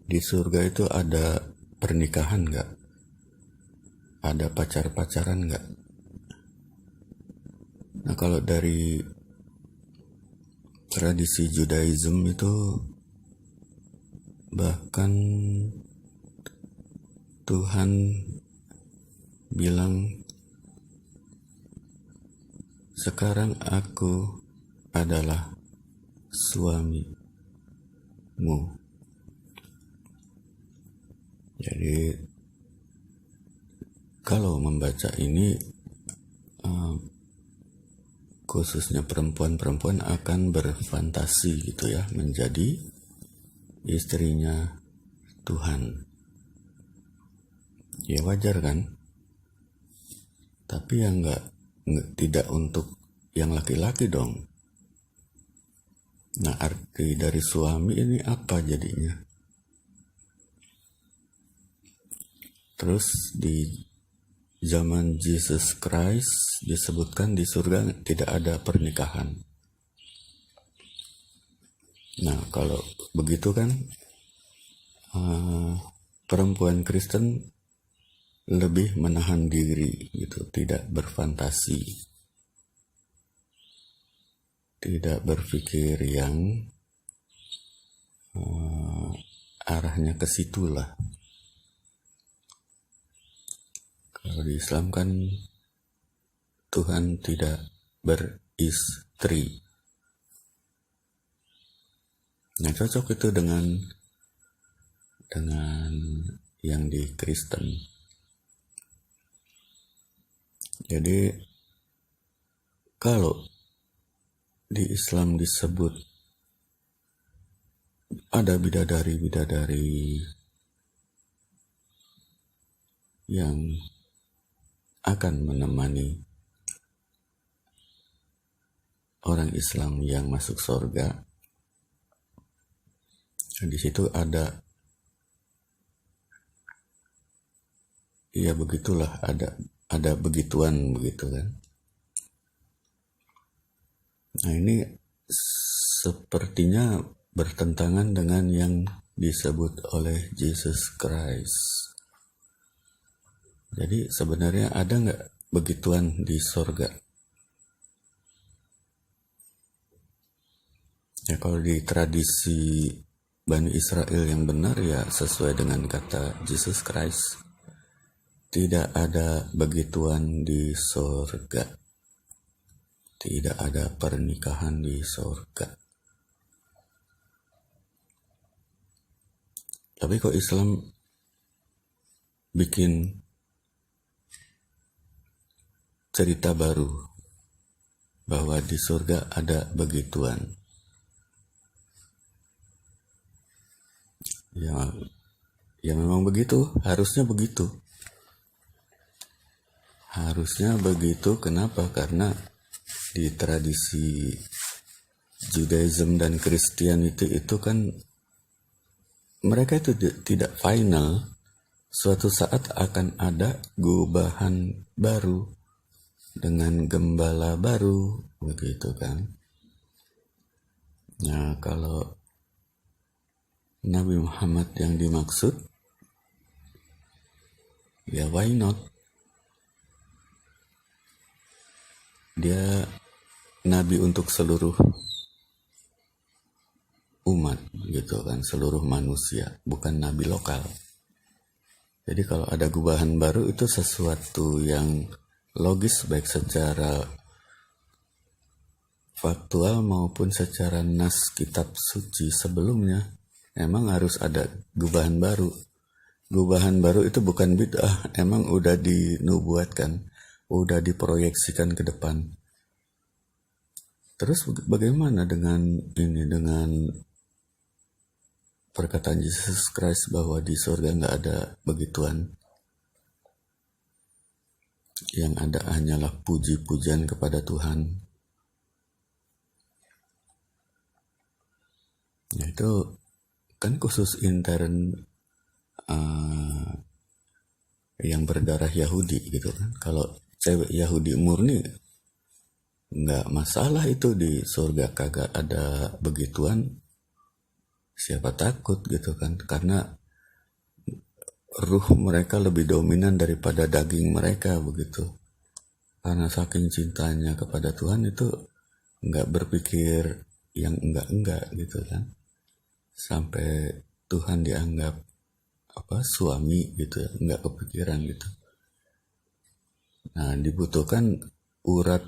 Di surga itu ada pernikahan nggak? Ada pacar-pacaran nggak? Nah, kalau dari tradisi Judaism itu bahkan Tuhan bilang, sekarang aku adalah suamimu. Jadi kalau membaca ini, khususnya perempuan-perempuan akan berfantasi gitu ya, menjadi istrinya Tuhan. Ya wajar kan? Tapi yang tidak untuk yang laki-laki dong. Nah, arti dari suami ini apa jadinya? Terus di zaman Jesus Christ disebutkan di surga tidak ada pernikahan. Nah, kalau begitu kan perempuan Kristen lebih menahan diri gitu, tidak berfantasi, tidak berpikir yang arahnya ke situ lah. Kalau di Islam kan Tuhan tidak beristri. Nah, cocok itu dengan yang di Kristen. Jadi kalau di Islam disebut ada bidadari-bidadari yang akan menemani orang Islam yang masuk surga, di situ ada, ya begitulah, ada begituan begitu kan. Nah, ini sepertinya bertentangan dengan yang disebut oleh Jesus Christ. Jadi sebenarnya ada nggak begituan di surga? Ya, kalau di tradisi Bani Israel yang benar ya sesuai dengan kata Jesus Christ, tidak ada begituan di surga. Tidak ada pernikahan di surga. Tapi kok Islam bikin cerita baru bahwa di surga ada begituan? Ya memang begitu, harusnya begitu. Harusnya begitu, kenapa? Karena di tradisi Judaism dan Christianity itu kan mereka itu tidak final. Suatu saat akan ada gubahan baru dengan gembala baru, begitu kan. Nah, kalau Nabi Muhammad yang dimaksud, ya why not? Dia nabi untuk seluruh umat gitu kan, seluruh manusia, bukan nabi lokal. Jadi kalau ada gubahan baru itu sesuatu yang logis, baik secara faktual maupun secara nas kitab suci sebelumnya. Emang harus ada gubahan baru. Gubahan baru itu bukan bid'ah, emang udah dinubuatkan, udah diproyeksikan ke depan. Terus bagaimana dengan ini, dengan perkataan Jesus Christ bahwa di surga nggak ada begituan? Yang ada hanyalah puji-pujian kepada Tuhan. Nah, itu kan khusus intern yang berdarah Yahudi gitu kan. Kalau cewek Yahudi murni nggak masalah itu, di surga kagak ada begituan. Siapa takut gitu kan, karena ruh mereka lebih dominan daripada daging mereka begitu. Karena saking cintanya kepada Tuhan itu nggak berpikir yang enggak gitu kan, sampai Tuhan dianggap suami gitu ya, nggak kepikiran gitu. Nah, dibutuhkan urat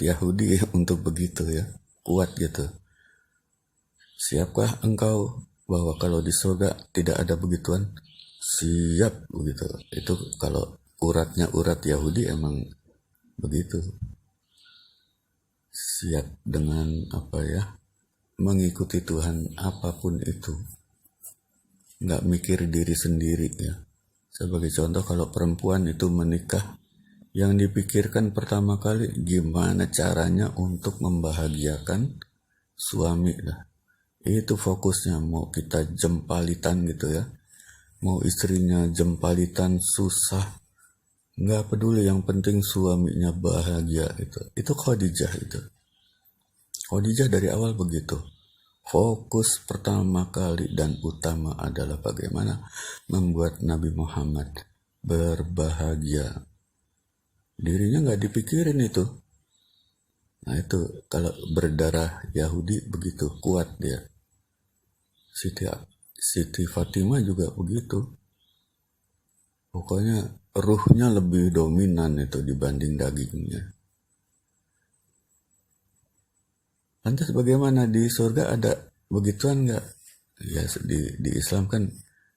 Yahudi untuk begitu ya, kuat gitu. Siapkah engkau bahwa kalau di surga tidak ada begituan? Siap begitu. Itu kalau urat Yahudi emang begitu. Siap dengan mengikuti Tuhan apapun itu. Nggak mikir diri sendiri ya. Sebagai contoh, kalau perempuan itu menikah, yang dipikirkan pertama kali gimana caranya untuk membahagiakan suami lah. Itu fokusnya. Mau kita jempalitan gitu ya, mau istrinya jempalitan susah, nggak peduli, yang penting suaminya bahagia. Itu Khadijah. Khadijah dari awal begitu. Fokus pertama kali dan utama adalah bagaimana membuat Nabi Muhammad berbahagia. Dirinya nggak dipikirin itu. Nah itu kalau berdarah Yahudi begitu kuat dia. Siti Fatimah juga begitu. Pokoknya ruhnya lebih dominan itu dibanding dagingnya. Lantas bagaimana di surga, ada begituan nggak? Ya di Islam kan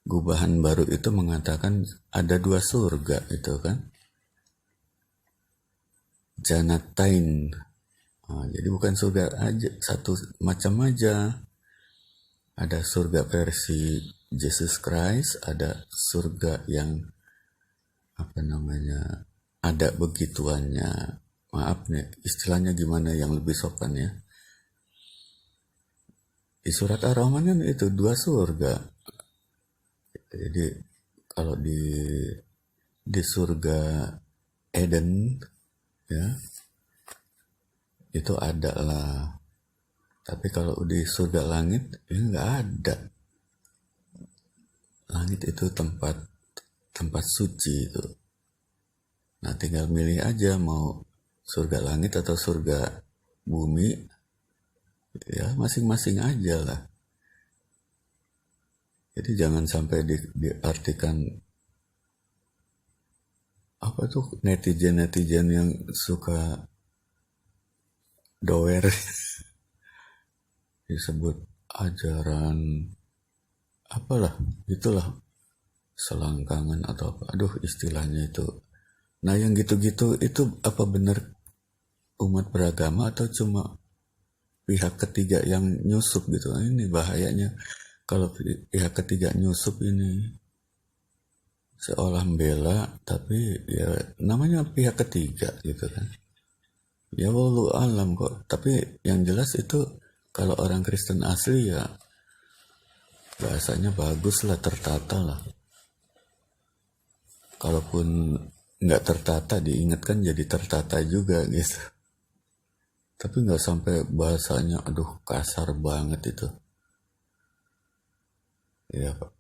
gubahan baru itu mengatakan ada 2 surga itu kan. Janatain. Jadi bukan surga aja satu macam aja. Ada surga versi Jesus Christ, ada surga yang ada begituannya. Maaf nih, istilahnya gimana yang lebih sopan ya. Di surat Ar-Rahman kan itu 2 surga. Jadi kalau di surga Eden ya, itu ada lah. Tapi kalau di surga langit ya nggak ada. Langit itu tempat suci itu. Nah tinggal milih aja mau surga langit atau surga bumi. Ya masing-masing aja lah. Jadi jangan sampai diartikan netizen yang suka doer disebut ajaran itulah selangkangan atau istilahnya itu. Nah yang gitu-gitu itu apa benar umat beragama atau cuma pihak ketiga yang nyusup gitu? Nah, ini bahayanya kalau pihak ketiga nyusup ini, seolah membela tapi ya namanya pihak ketiga gitu kan. Ya wallahu alam kok. Tapi yang jelas itu kalau orang Kristen asli ya bahasanya bagus lah, tertata lah. Kalaupun nggak tertata diingatkan jadi tertata juga gitu. Tapi nggak sampai bahasanya kasar banget itu. Ya Pak.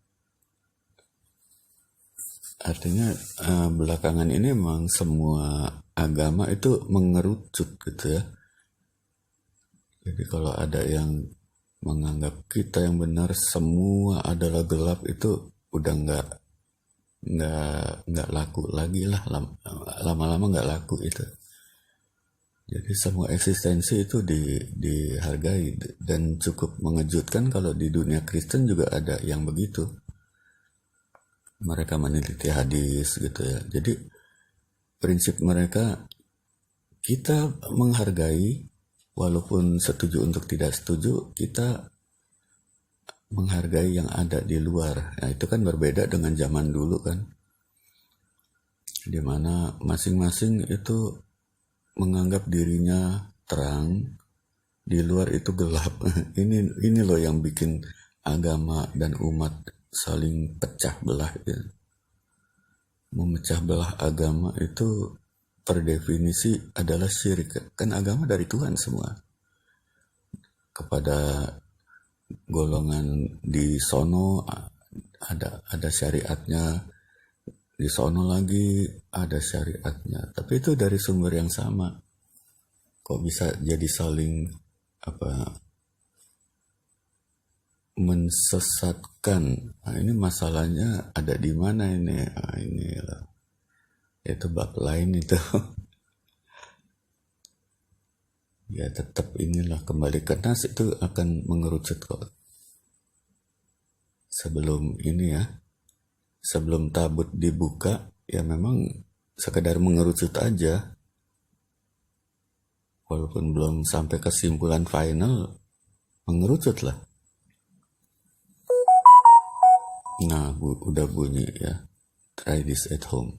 Artinya belakangan ini memang semua agama itu mengerucut gitu ya. Jadi kalau ada yang menganggap kita yang benar semua adalah gelap, itu udah nggak laku lagi lah, lama-lama nggak laku itu. Jadi semua eksistensi itu dihargai, dan cukup mengejutkan kalau di dunia Kristen juga ada yang begitu. Mereka meneliti hadis gitu ya. Jadi prinsip mereka, kita menghargai walaupun setuju untuk tidak setuju, kita menghargai yang ada di luar. Nah itu kan berbeda dengan zaman dulu kan, dimana masing-masing itu menganggap dirinya terang, di luar itu gelap. Ini loh yang bikin agama dan umat saling pecah belah ya. Memecah belah agama itu per definisi adalah syirik. Kan agama dari Tuhan semua. Kepada golongan di sono ada syariatnya, di sono lagi ada syariatnya, tapi itu dari sumber yang sama. Kok bisa jadi saling mensesatkan? Nah, ini masalahnya ada di mana ini? Nah, inilah itu bab lain itu. Ya tetap inilah kembali ke nas, itu akan mengerucut kok. Sebelum ini ya, sebelum tabut dibuka, ya memang sekedar mengerucut aja. Walaupun belum sampai kesimpulan final, mengerucut lah. Nah, udah bunyi ya. Try this at home.